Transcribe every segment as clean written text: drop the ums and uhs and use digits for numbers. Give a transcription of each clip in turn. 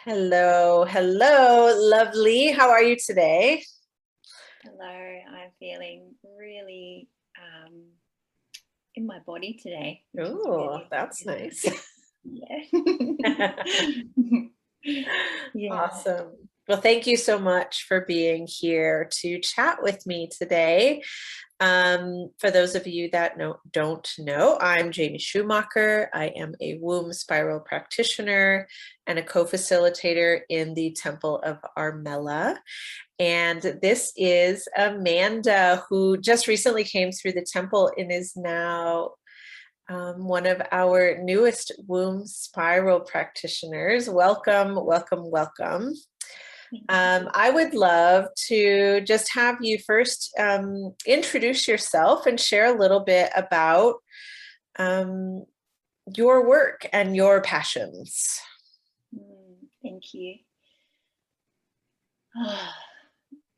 Hello, hello, lovely. How are you today? Hello, I'm feeling really in my body today, which is Oh, really, that's really nice. nice. Yeah. Yeah. Awesome. Well, thank you so much for being here to chat with me today. For those of you that don't know, I'm Jamy Schumacher. I am a womb spiral practitioner and a co-facilitator in the Temple of Armella. And this is Amanda, who just recently came through the temple and is now one of our newest womb spiral practitioners. Welcome, welcome, welcome. I would love to just have you first introduce yourself and share a little bit about um, your work and your passions. Thank you.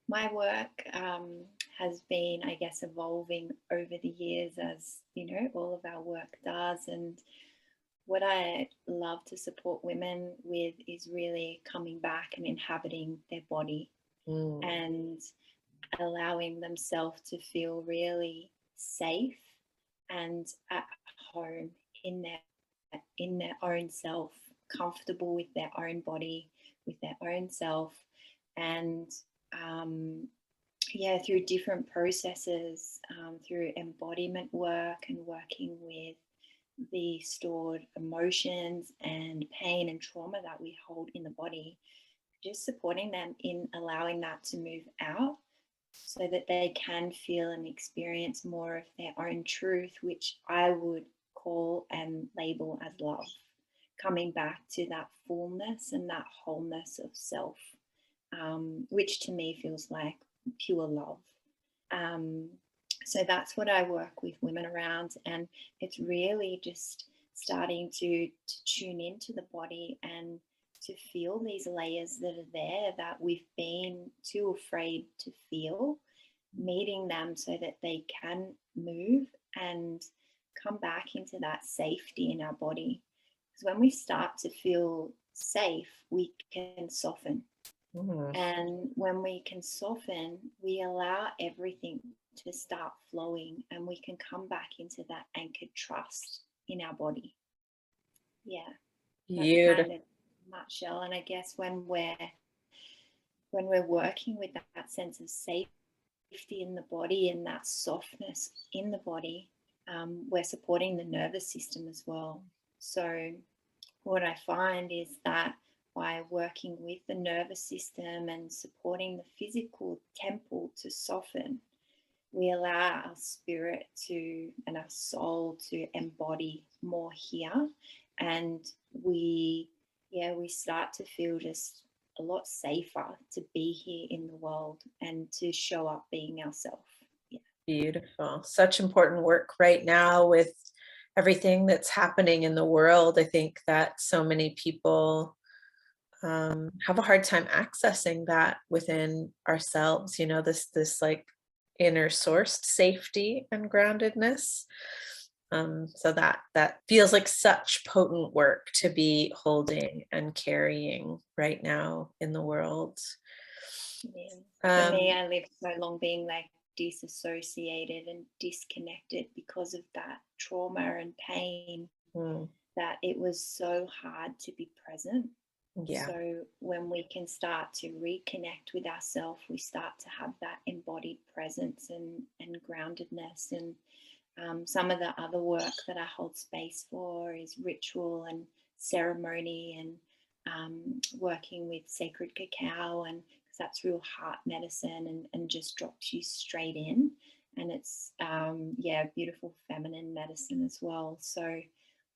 My work has been, I guess, evolving over the years, as you know, all of our work does. And what I love to support women with is really coming back and inhabiting their body Mm. and allowing themselves to feel really safe and at home in their own self, comfortable with their own body, with their own self, and um, yeah, through different processes, through embodiment work and working with the stored emotions and pain and trauma that we hold in the body, just supporting them in allowing that to move out so that they can feel and experience more of their own truth, which I would call and label as love, coming back to that fullness and that wholeness of self, which to me feels like pure love. Um, so that's what I work with women around, and it's really just starting to tune into the body and to feel these layers that are there that we've been too afraid to feel, meeting them so that they can move and come back into that safety in our body. Because when we start to feel safe, we can soften. Mm. And when we can soften, we allow everything to start flowing and we can come back into that anchored trust in our body. Yeah, that's kind Beautiful. of nutshell. And I guess when we're working with that sense of safety in the body and that softness in the body, we're supporting the nervous system as well. So what I find is that by working with the nervous system and supporting the physical temple to soften, we allow our spirit to and our soul to embody more here, and we start to feel just a lot safer to be here in the world and to show up being ourselves. Yeah. Beautiful. Such important work right now with everything that's happening in the world. I think that so many people have a hard time accessing that within ourselves, this like inner sourced safety and groundedness. So that feels like such potent work to be holding and carrying right now in the world. Yeah. For me, Um, I lived so long being like disassociated and disconnected because of that trauma and pain, mm, that it was so hard to be present. yeah, So when we can start to reconnect with ourselves, we start to have that embodied presence and groundedness. And some of the other work that I hold space for is ritual and ceremony and working with sacred cacao, and because that's real heart medicine and just drops you straight in. And it's yeah, beautiful feminine medicine as well. So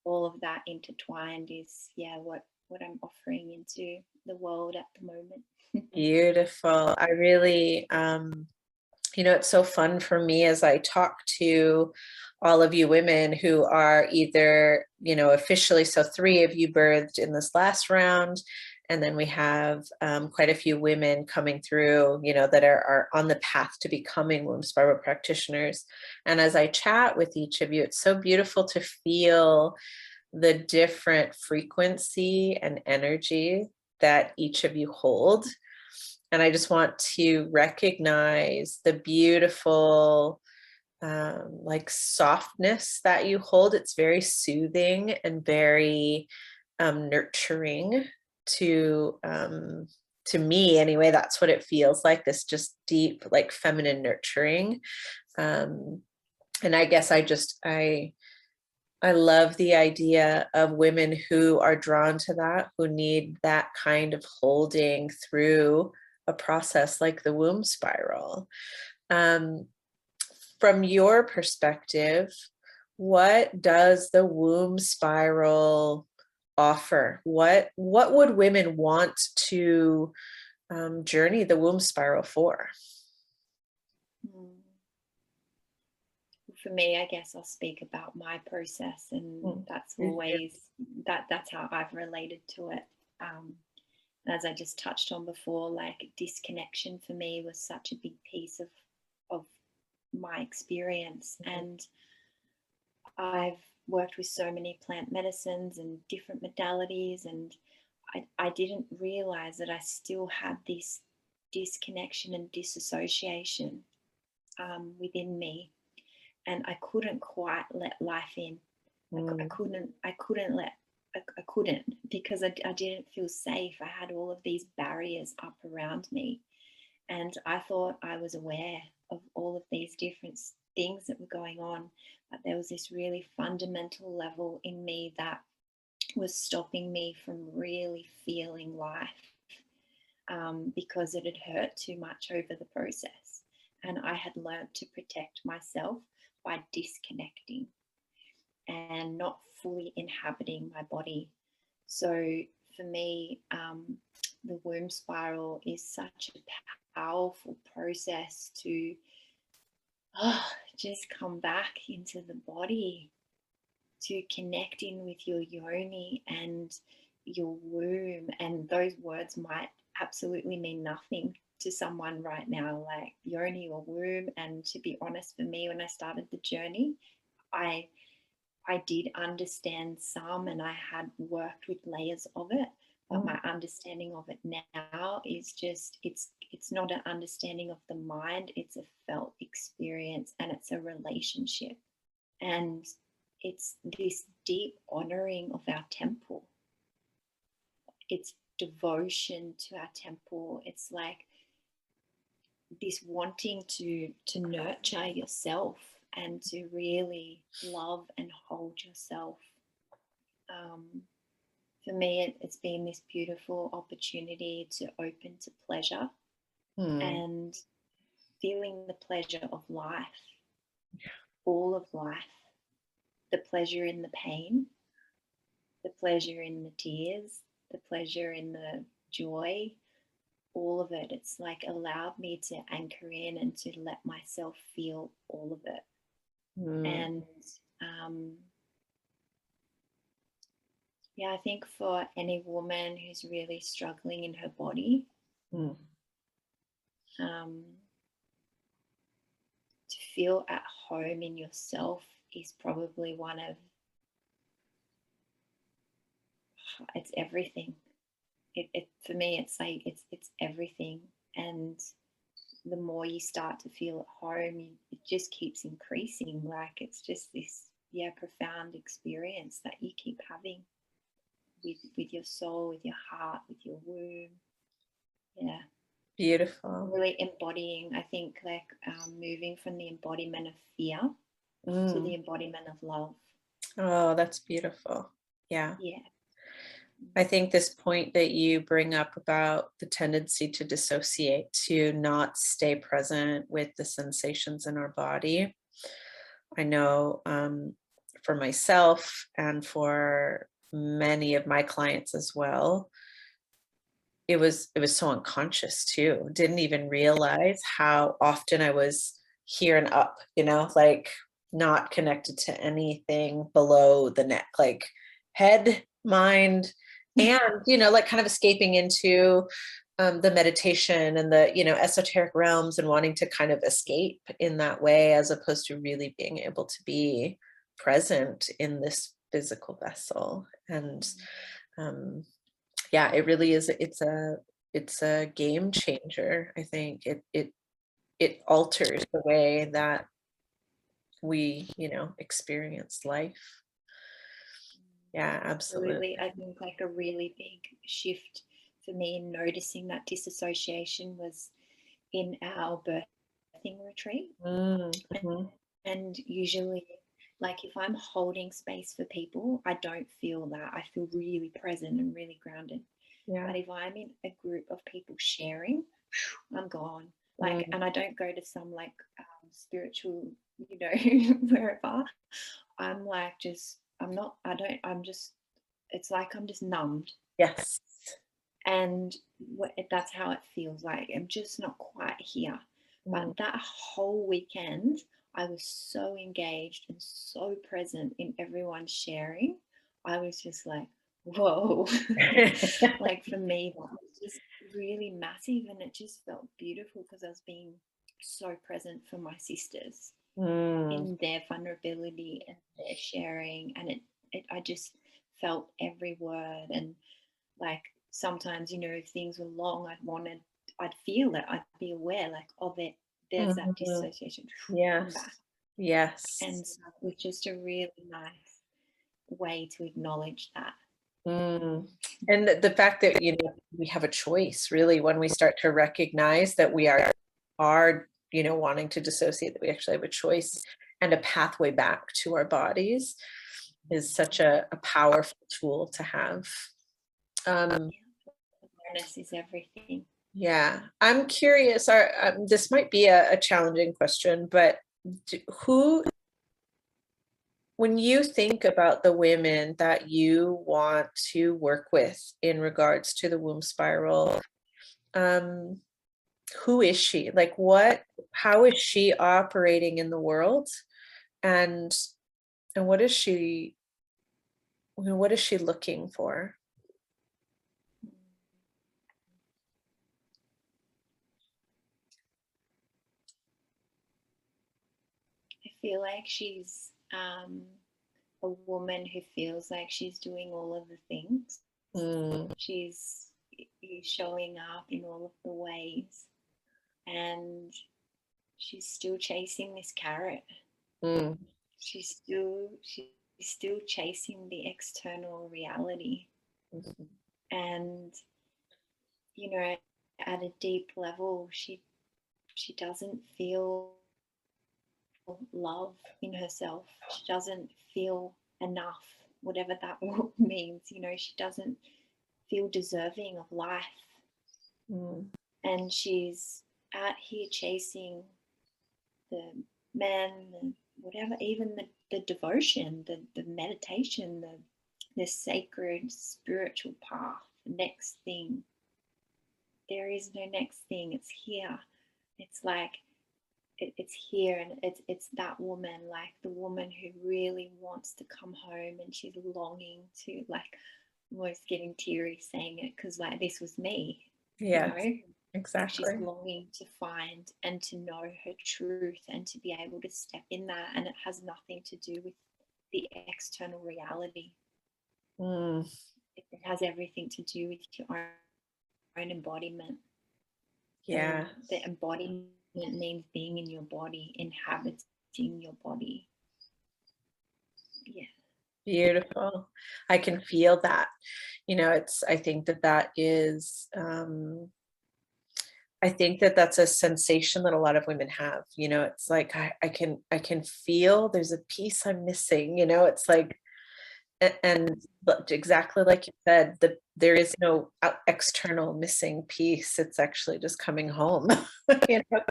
all of that intertwined is yeah what I'm offering into the world at the moment. beautiful. I really, it's so fun for me as I talk to all of you women who are either, officially, so three of you birthed in this last round. And then we have quite a few women coming through, that are on the path to becoming womb spiral practitioners. And as I chat with each of you, it's so beautiful to feel the different frequency and energy that each of you hold. And I just want to recognize the beautiful, like softness that you hold. It's very soothing and very nurturing to me anyway. That's what it feels like, this just deep, like feminine nurturing. And I guess I love the idea of women who are drawn to that, who need that kind of holding through a process like the womb spiral. From your perspective, what does the womb spiral offer? What would women want to journey the womb spiral for? For me, I guess I'll speak about my process, and that's always that's how I've related to it. As I just touched on before, like disconnection for me was such a big piece of my experience. And I've worked with so many plant medicines and different modalities, and I didn't realize that I still had this disconnection and disassociation within me, and I couldn't quite let life in. I couldn't because I didn't feel safe. I had all of these barriers up around me, and I thought I was aware of all of these different things that were going on, but there was this really fundamental level in me that was stopping me from really feeling life, because it had hurt too much over the process, and I had learned to protect myself by disconnecting and not fully inhabiting my body. So for me, the womb spiral is such a powerful process to just come back into the body, to connect in with your yoni and your womb. And those words might absolutely mean nothing to someone right now, like yoni or womb. And to be honest, for me, when I started the journey, I did understand some, and I had worked with layers of it, but my understanding of it now is just it's not an understanding of the mind, it's a felt experience, and it's a relationship, and it's this deep honoring of our temple. It's devotion to our temple. It's like this wanting to nurture yourself and to really love and hold yourself. For me, it's been this beautiful opportunity to open to pleasure and feeling the pleasure of life, all of life, the pleasure in the pain, the pleasure in the tears, the pleasure in the joy, all of it. It's like allowed me to anchor in and to let myself feel all of it. And yeah, I think for any woman who's really struggling in her body, to feel at home in yourself is probably one of, it's everything. It for me, it's like it's everything. And the more you start to feel at home, it just keeps increasing. Like it's just this profound experience that you keep having with your soul, with your heart, with your womb. Yeah, Beautiful. really embodying, I think, like moving from the embodiment of fear to the embodiment of love. Oh, that's beautiful. Yeah. I think this point that you bring up about the tendency to dissociate, to not stay present with the sensations in our body. I know for myself and for many of my clients as well, it was so unconscious too. Didn't even realize how often I was here and up, like not connected to anything below the neck, like head, mind, and like kind of escaping into the meditation and the esoteric realms, and wanting to kind of escape in that way, as opposed to really being able to be present in this physical vessel. And Yeah, it really is. It's a game changer. I think it alters the way that we, experience life. Yeah, absolutely. Absolutely. I think like a really big shift for me in noticing that disassociation was in our birthing retreat. Mm-hmm. And usually, like if I'm holding space for people, I don't feel that. I feel really present and really grounded. Yeah. But if I'm in a group of people sharing, I'm gone. Like, Mm, and I don't go to some like spiritual, wherever. I'm like, just, I'm not, I don't, I'm just, it's like I'm just numbed. yes. And that's how it feels like. I'm just not quite here. Mm. But that whole weekend, I was so engaged and so present in everyone sharing. I was just like, whoa. Like for me, that was just really massive. And it just felt beautiful because I was being so present for my sisters Mm, in their vulnerability and their sharing. And I just felt every word. And like sometimes, if things were long, I'd feel it, I'd be aware, like, oh, there's that mhm. dissociation, come Yes. back. Yes. And so it was just a really nice way to acknowledge that. Mm. And the fact that, we have a choice really when we start to recognize that we are, wanting to dissociate, that we actually have a choice and a pathway back to our bodies is such a powerful tool to have. Um, Yeah, awareness is everything. yeah, I'm curious. This might be a challenging question, but who, when you think about the women that you want to work with in regards to the womb spiral, um, who is she? Like, how is she operating in the world? And what is she, what is she looking for? I feel like she's a woman who feels like she's doing all of the things. Mm, She's showing up in all of the ways, and she's still chasing this carrot. mm, She's still chasing the external reality. mhm, And at a deep level, she doesn't feel love in herself. She doesn't feel enough, whatever that means. She doesn't feel deserving of life. mm, And she's out here chasing the men, whatever, even the devotion, the meditation, the sacred spiritual path, the next thing. There is no next thing. It's here. It's like it's here, and it's that woman, like the woman who really wants to come home, and she's longing to, like, almost getting teary saying it, because like this was me, you yes, know. Like she's exactly. longing to find and to know her truth and to be able to step in that. And it has nothing to do with the external reality. Mm, It has everything to do with your own embodiment. yeah. And the embodiment means being in your body, inhabiting your body. Yeah. Beautiful. I can feel that. I think that is, I think that that's a sensation that a lot of women have. It's like I can feel there's a piece I'm missing. It's like, and but exactly like you said, there is no external missing piece. It's actually just coming home.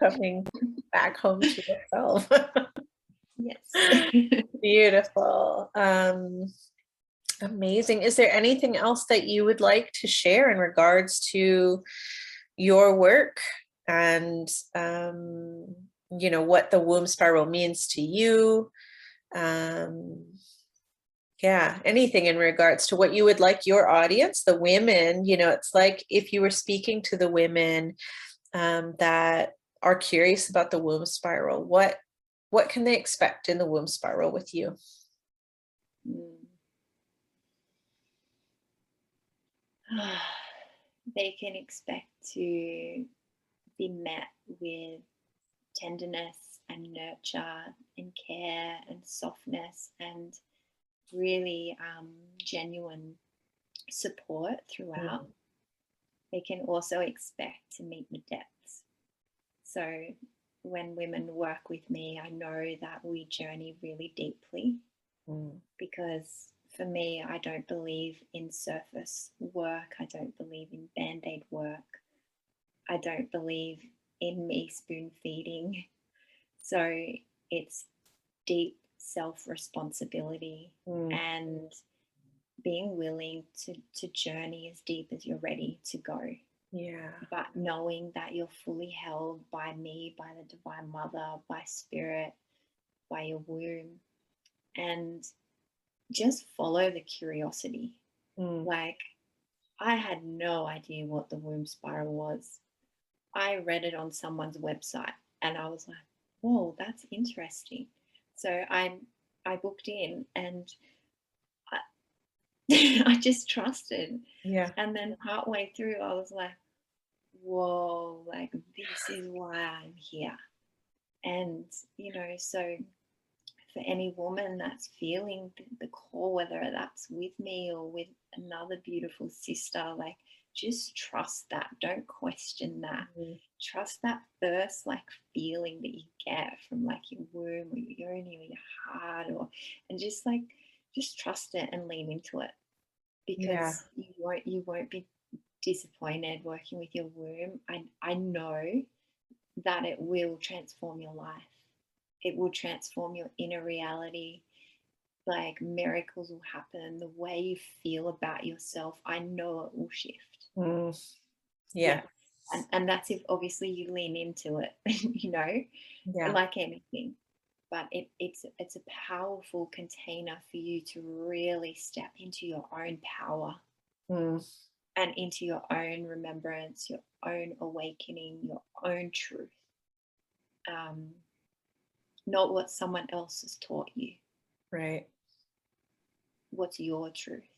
Coming back home to itself. Yes. Beautiful. Amazing. Is there anything else that you would like to share in regards to your work and, what the womb spiral means to you? Um, yeah, anything in regards to what you would like your audience, the women, it's like if you were speaking to the women that are curious about the womb spiral, what can they expect in the womb spiral with you? Mm. They can expect to be met with tenderness and nurture and care and softness and really genuine support throughout. Mm, They can also expect to meet the depths. So when women work with me, I know that we journey really deeply, mm, because for me, I don't believe in surface work. I don't believe in band aid work. I don't believe in me spoon feeding. So it's deep self responsibility mm. and being willing to journey as deep as you're ready to go, Yeah. but knowing that you're fully held by me, by the Divine Mother, by Spirit, by your womb, and just follow the curiosity. Mm, Like, I had no idea what the womb spiral was. I read it on someone's website and I was like, whoa, that's interesting. So I booked in and I, I just trusted. yeah. And then partway through, I was like, whoa, like this is why I'm here. And, so for any woman that's feeling the call, whether that's with me or with another beautiful sister, like just trust that. Don't question that. Mm, Trust that first like feeling that you get from like your womb or your yoni or your heart, and just trust it and lean into it, yeah. because you won't be disappointed working with your womb. I know that it will transform your life. It will transform your inner reality. Like miracles will happen. The way you feel about yourself, I know it will shift. Mm, Yeah. yeah. And that's if obviously you lean into it, Yeah. like anything. But it's a powerful container for you to really step into your own power Mm, and into your own remembrance, your own awakening, your own truth. Um, Not what someone else has taught you. right. What's your truth?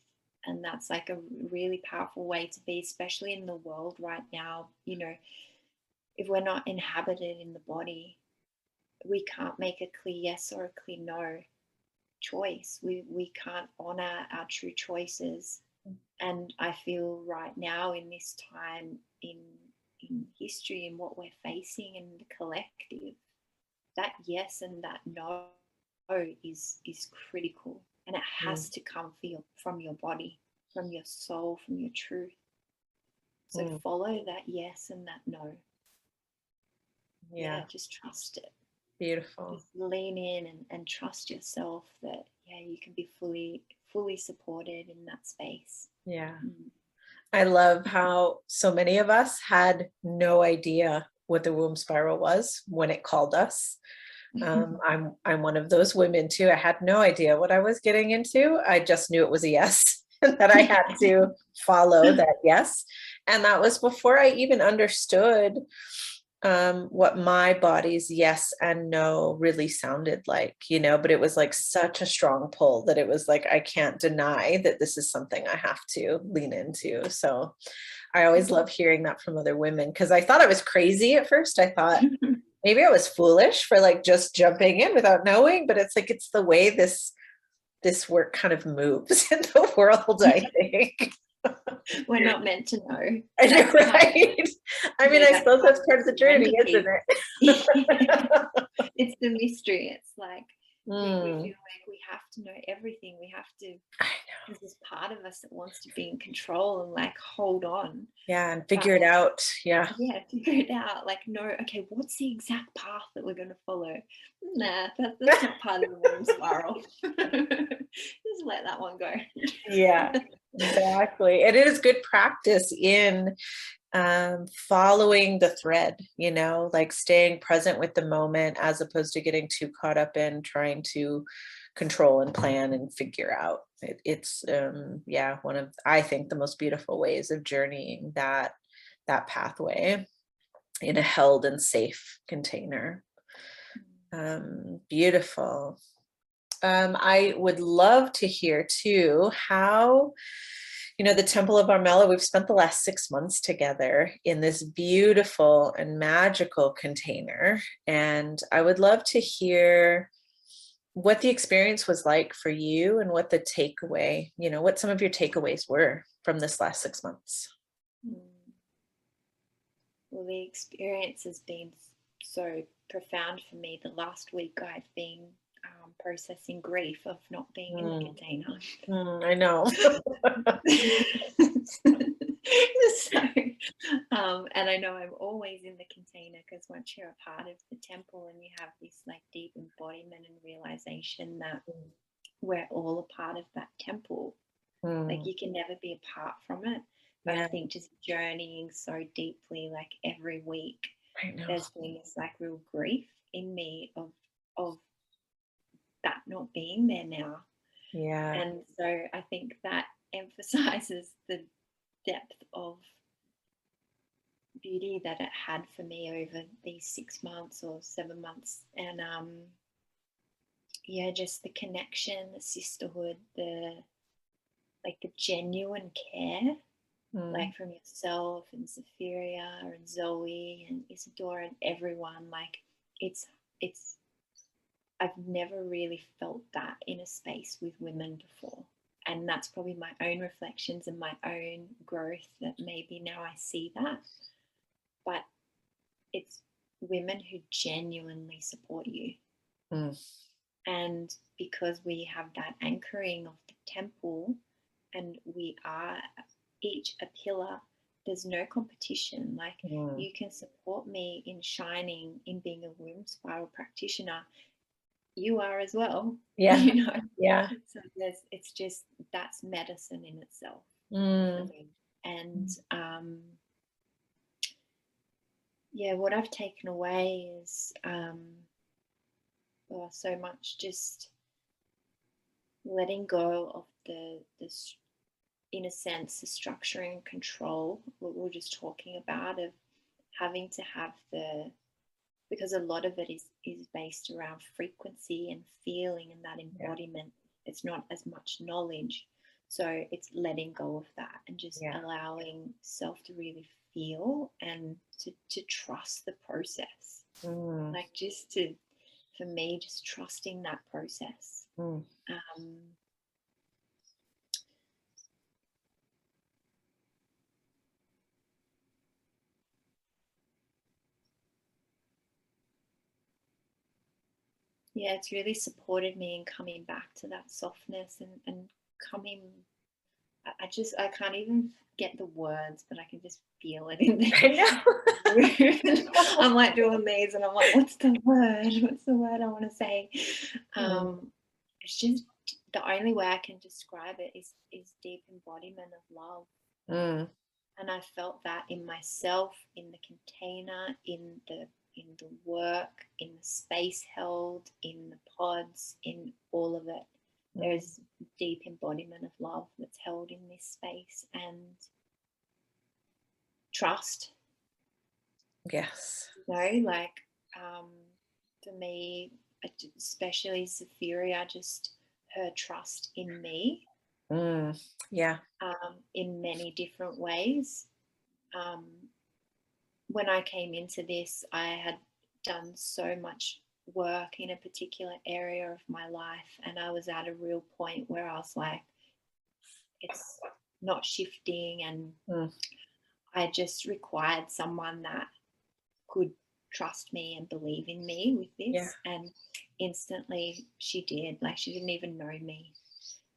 And that's like a really powerful way to be, especially in the world right now. If we're not inhabited in the body, we can't make a clear yes or a clear no choice. We can't honor our true choices. And I feel right now in this time in history and what we're facing in the collective, that yes and that no is critical, and it Mm, has to come from your body, from your soul, from your truth. So mm, follow that yes and that no. yeah. Yeah, just trust it. Beautiful. Just lean in and trust yourself that yeah, you can be fully supported in that space. Yeah. Mm. I love how so many of us had no idea what the womb spiral was when it called us. I'm one of those women too. I had no idea what I was getting into. I just knew it was a yes, and that I had to follow that yes. And that was before I even understood what my body's yes and no really sounded like, but it was like such a strong pull that it was like, I can't deny that this is something I have to lean into. So I always love hearing that from other women, because I thought I was crazy at first. I thought maybe I was foolish for like just jumping in without knowing, but it's like, it's the way this work kind of moves in the world, I think. We're not meant to know. I know, That's part of right? I mean, I that's suppose part that's of part of the the journey, isn't serenity. it? It's the mystery. It's like we Mm, feel like we have to know everything. We have to, I there's this part of us that wants to be in control and like hold on. Yeah, and But figure it out. Yeah. yeah, figure it out. Like, no, okay, what's the exact path that we're going to follow? Nah, that's not part of the womb spiral. Just let that one go. Yeah, exactly. And it is good practice in following the thread, like staying present with the moment as opposed to getting too caught up in trying to control and plan and figure out. It's yeah, one of, I think, the most beautiful ways of journeying that pathway in a held and safe container. Beautiful. I would love to hear too how The Temple of Armella, we've spent the last 6 months together in this beautiful and magical container. And I would love to hear what the experience was like for you and what the takeaway, what some of your takeaways were from this last 6 months. Well, the experience has been so profound for me. The last week I've been processing grief of not being in the container. I know. So, and I know I'm always in the container, because once you're a part of the temple and you have this like deep embodiment and realization that we're all a part of that temple, like you can never be apart from it. But I think just journeying so deeply, like every week, there's been this like real grief in me of that not being there now. Yeah. And so I think that emphasizes the depth of beauty that it had for me over these 6 months or 7 months. And just the connection, the sisterhood, the genuine care, like from yourself and Zephyria and Zoe and Isadora and everyone. Like it's I've never really felt that in a space with women before. And that's probably my own reflections and my own growth, that maybe now I see that. But it's women who genuinely support you. And because we have that anchoring of the temple, and we are each a pillar, there's no competition. Like you can support me in shining, in being a womb spiral practitioner. You are as well. Yeah. Yeah. So it's just, that's medicine in itself for me. And what I've taken away is so much just letting go of the in a sense the structure and control what we were just talking about, of having to have because a lot of it is based around frequency and feeling and that embodiment. It's not as much knowledge. So it's letting go of that and just allowing self to really feel and to trust the process. Like for me, just trusting that process. It's really supported me in coming back to that softness and coming. I can't even get the words, but I can just feel it in there. I'm like doing these and I'm like, what's the word? What's the word I want to say? It's just the only way I can describe it is deep embodiment of love. And I felt that in myself, in the container, in the work, in the space held, in the pods, in all of it. There's deep embodiment of love that's held in this space, and trust. Yes. Like for me, especially Zephyria, just her trust in me. In many different ways. When I came into this, I had done so much work in a particular area of my life, and I was at a real point where I was like, it's not shifting, and I just required someone that could trust me and believe in me with this. And instantly she did. Like, she didn't even know me,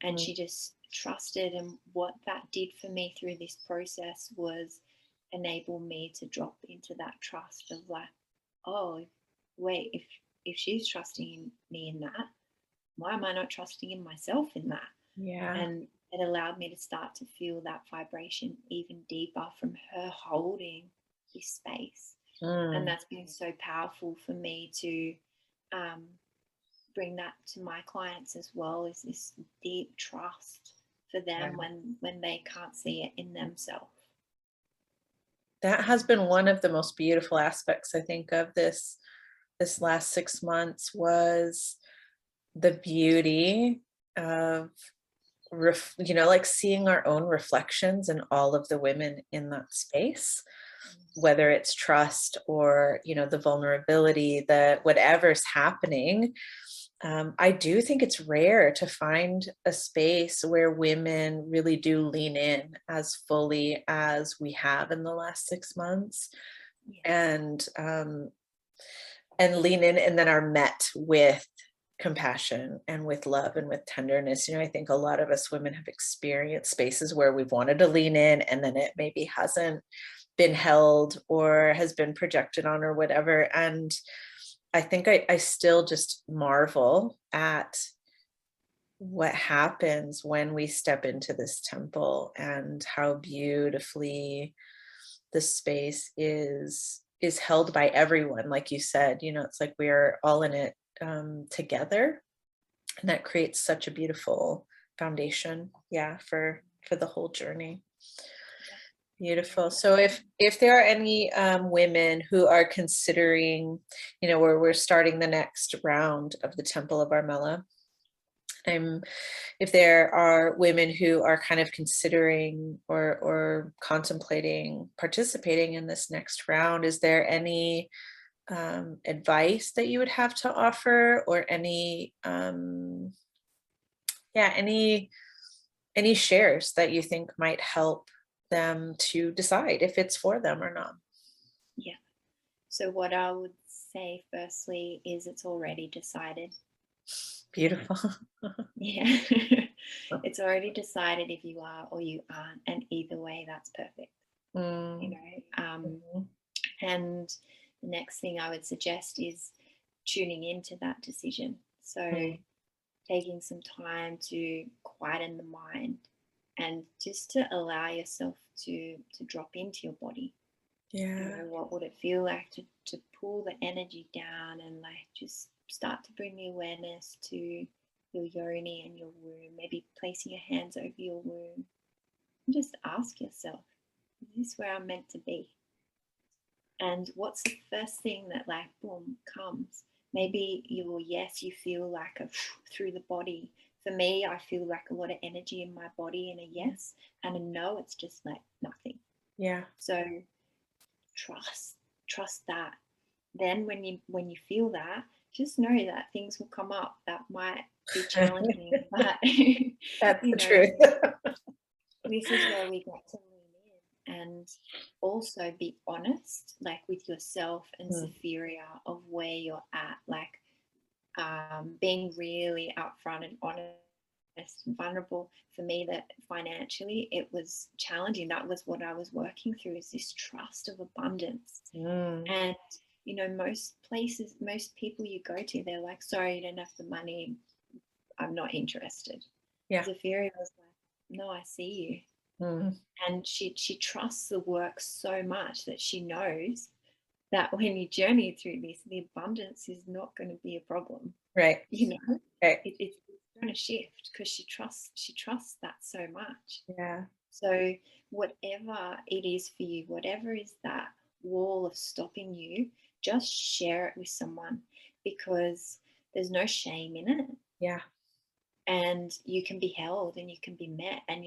and she just trusted. And what that did for me through this process was enable me to drop into that trust of like, oh wait, if she's trusting me in that, why am I not trusting in myself in that? And it allowed me to start to feel that vibration even deeper from her holding this space. And that's been so powerful for me to bring that to my clients as well, is this deep trust for them when they can't see it in themselves. That has been one of the most beautiful aspects, I think, of this last 6 months, was the beauty of like seeing our own reflections and all of the women in that space, whether it's trust or, the vulnerability, the whatever's happening. I do think it's rare to find a space where women really do lean in as fully as we have in the last 6 months, Yeah. and lean in and then are met with compassion and with love and with tenderness. I think a lot of us women have experienced spaces where we've wanted to lean in and then it maybe hasn't been held or has been projected on or whatever. And I think I still just marvel at what happens when we step into this temple and how beautifully the space is held by everyone. Like you said, it's like we're all in it together, and that creates such a beautiful foundation, yeah, for the whole journey. Beautiful. So if there are any women who are considering, where we're starting the next round of the Temple of Armella, if there are women who are kind of considering or contemplating participating in this next round, is there any advice that you would have to offer, or any shares that you think might help them to decide if it's for them or not? Yeah. So what I would say firstly is it's already decided. Beautiful. Yeah. It's already decided if you are or you aren't, and either way that's perfect. You Mm, know. mhm. And the next thing I would suggest is tuning into that decision. So Mm. taking some time to quieten the mind and just to allow yourself to drop into your body. Yeah. What would it feel like to pull the energy down and like just start to bring the awareness to your yoni and your womb, maybe placing your hands over your womb, and just ask yourself, is this where I'm meant to be? And what's the first thing that like boom comes? Maybe your yes, you feel like a through the body. For me, I feel like a lot of energy in my body in a yes, and a no, it's just like nothing. Yeah. So trust that. Then when you feel that, just know that things will come up that might be challenging, but That's you the know truth. this is where we get to lean in and also be honest, like with yourself and Mm, Saphiria, of where you're at, like being really upfront and honest and vulnerable. For me, that financially it was challenging. That was what I was working through, is this trust of abundance. mm, And most places, most people you go to, they're like, sorry, you don't have the money, I'm not interested. yeah. Saphiria was like, no, I see you. Mm, And she trusts the work so much that she knows that when you journey through this, the abundance is not going to be a problem. right. Right. It's going to shift because she trusts that so much. Yeah. So whatever it is for you, whatever is that wall of stopping you, just share it with someone, because there's no shame in it, Yeah. and you can be held and you can be met, and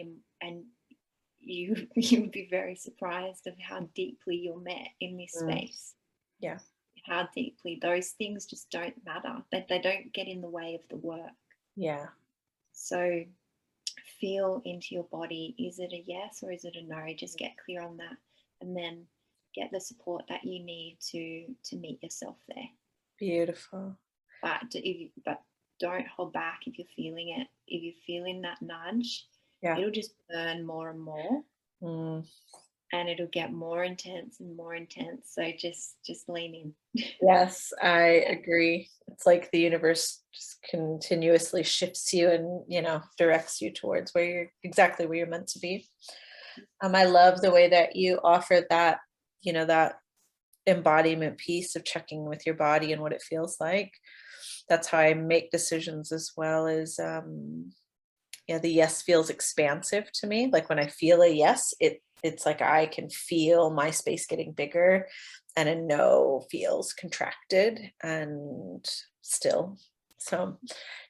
you would be very surprised of how deeply you're met in this Mm, space. yeah. How deeply those things just don't matter. They don't get in the way of the work. Yeah. So feel into your body. Is it a yes or is it a no? Just get clear on that, and then get the support that you need to meet yourself there. Beautiful. But don't hold back if you're feeling it. If you're feeling that nudge, Yeah. it'll just burn more and more, Mm. and it'll get more intense and more intense. So just lean in. Yes, I agree. It's like the universe just continuously shifts you and, directs you towards exactly where you're meant to be. I love the way that you offered that embodiment piece of checking with your body and what it feels like. That's how I make decisions as well. As yeah, the yes feels expansive to me. Like when I feel a yes, it's like I can feel my space getting bigger, and a no feels contracted and still. So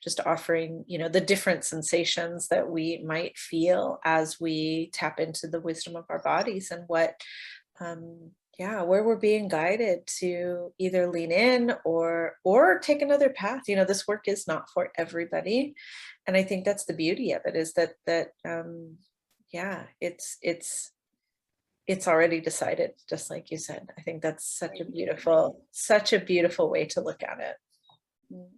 just offering, the different sensations that we might feel as we tap into the wisdom of our bodies, and yeah, where we're being guided to either lean in or take another path. This work is not for everybody. And I think that's the beauty of it, is that yeah, it's already decided, just like you said. I think that's such a beautiful way to look at it.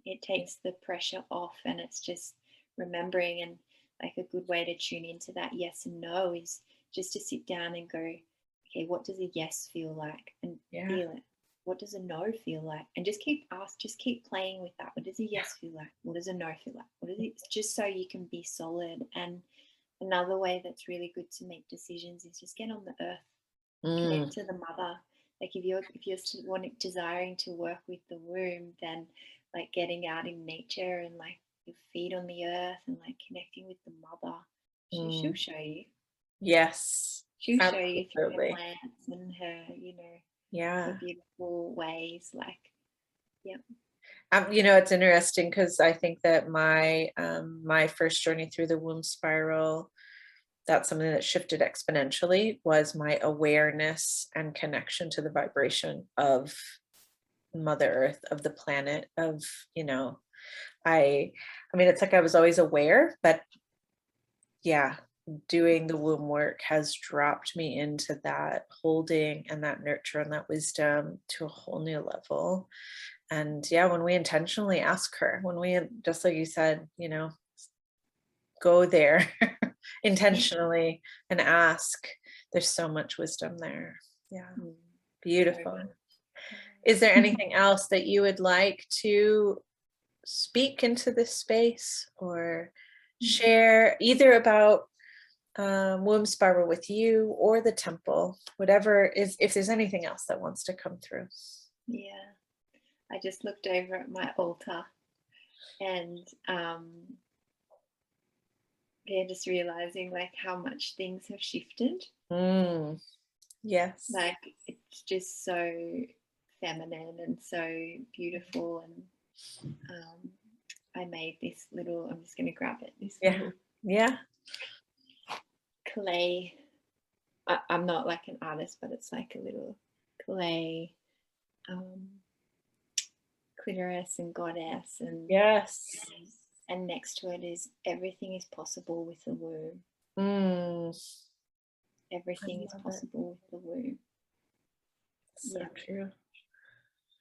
It takes the pressure off, and it's just remembering. And like a good way to tune into that yes and no is just to sit down and go, okay, what does a yes feel like? And Yeah. feel it. What does a no feel like? And just keep playing with that. What does a yes feel like? What does a no feel like? What is it? Just so you can be solid. And another way that's really good to make decisions is just get on the earth, Mm, connect to the mother. Like if you're still desiring to work with the womb, then like getting out in nature and like your feet on the earth and like connecting with the mother, she'll mm. show you. Yes, She'll show you through her absolutely. plants and her, her Yeah. beautiful ways. Like, yeah. It's interesting because I think that my first journey through the womb spiral, that's something that shifted exponentially, was my awareness and connection to the vibration of Mother Earth, of the planet, you know, I mean, it's like I was always aware, but yeah, doing the womb work has dropped me into that holding and that nurture and that wisdom to a whole new level. And yeah, when we intentionally ask her, when we, just like you said, go there intentionally and ask, there's so much wisdom there. Yeah, Mm, so beautiful. good. Is there anything else that you would like to speak into this space or Mm. share, either about womb spiral with you or the temple, whatever is, if there's anything else that wants to come through? Yeah. I just looked over at my altar, and yeah, just realizing like how much things have shifted. Mm, yes. Like it's just so feminine and so beautiful. And I made this little, I'm just going to grab it, this Yeah. little Yeah. clay. I'm not like an artist, but it's like a little clay um, clitoris and goddess. Yes. And next to it is everything is possible with the womb. Mm, I Everything is love it. possible with the womb. So Yeah. true.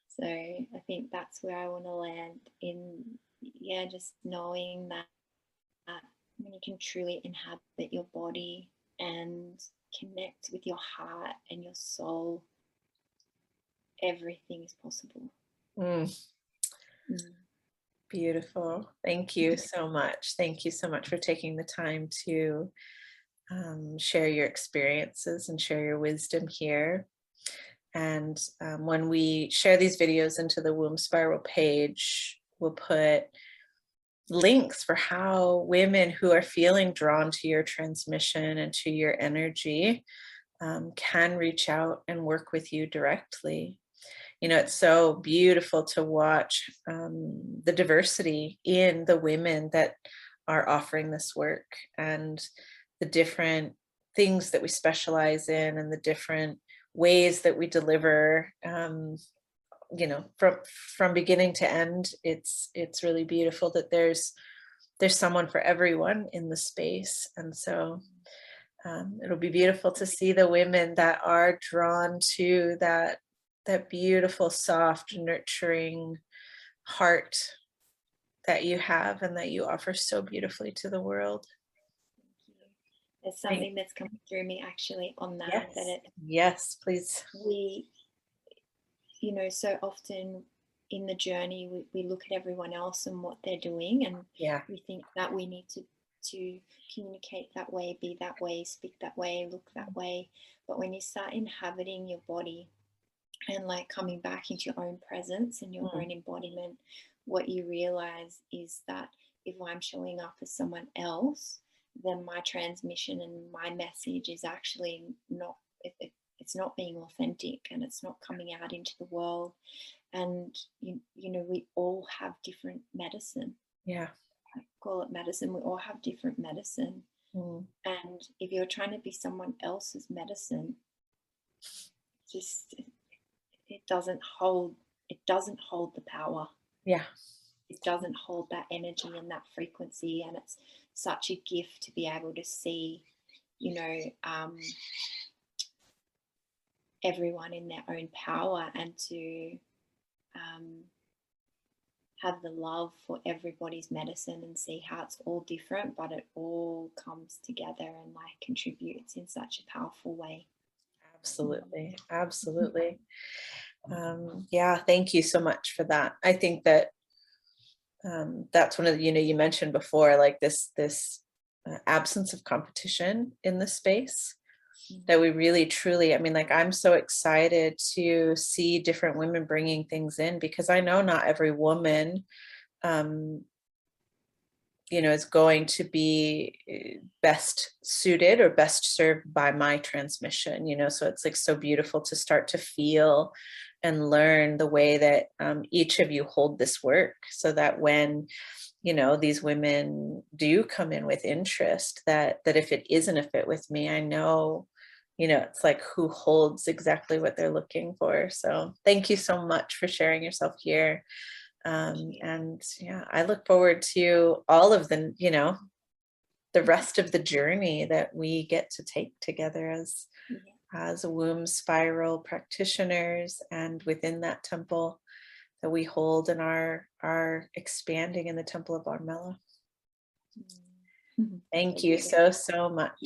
So I think that's where I want to land in, yeah, just knowing that when you can truly inhabit your body and connect with your heart and your soul, everything is possible. Mm, Mm. beautiful. Thank you so much. Thank you so much for taking the time to share your experiences and share your wisdom here. And when we share these videos into the Womb Spiral page, we'll put links for how women who are feeling drawn to your transmission and to your energy can reach out and work with you directly. It's so beautiful to watch the diversity in the women that are offering this work, and the different things that we specialize in, and the different ways that we deliver, from beginning to end. It's really beautiful that there's someone for everyone in the space. And so it'll be beautiful to see the women that are drawn to that beautiful, soft, nurturing heart that you have and that you offer so beautifully to the world. Thank you. There's Thank- something that's coming through me actually on that, that yes, yes, please. we, so often in the journey, we look at everyone else and what they're doing, and Yeah. we think that we need to communicate that way, be that way, speak that way, look that way. But when you start inhabiting your body and like coming back into your own presence and your Mm, own embodiment, what you realize is that if I'm showing up as someone else, then my transmission and my message is actually not, it's not being authentic, and it's not coming out into the world. And you know, we all have different medicine. Yeah. I call it medicine. We all have different medicine. Mm. And if you're trying to be someone else's medicine, just it doesn't hold the power. Yeah. It doesn't hold that energy and that frequency. And it's such a gift to be able to see, you know, everyone in their own power, and to have the love for everybody's medicine, and see how it's all different, but it all comes together and like contributes in such a powerful way. Absolutely. Absolutely. Yeah, thank you so much for that. I think that that's one of the, you mentioned before, like this absence of competition in the space, that we really truly, I mean, like, I'm so excited to see different women bringing things in, because I know not every woman, um, is going to be best suited or best served by my transmission, so it's like so beautiful to start to feel and learn the way that each of you hold this work, so that when these women do come in with interest, that if it isn't a fit with me, I know, it's like who holds exactly what they're looking for. So thank you so much for sharing yourself here. And yeah, I look forward to all of the rest of the journey that we get to take together as womb spiral practitioners, and within that temple that we hold and are expanding in the temple of Armella. Thank you so, so much.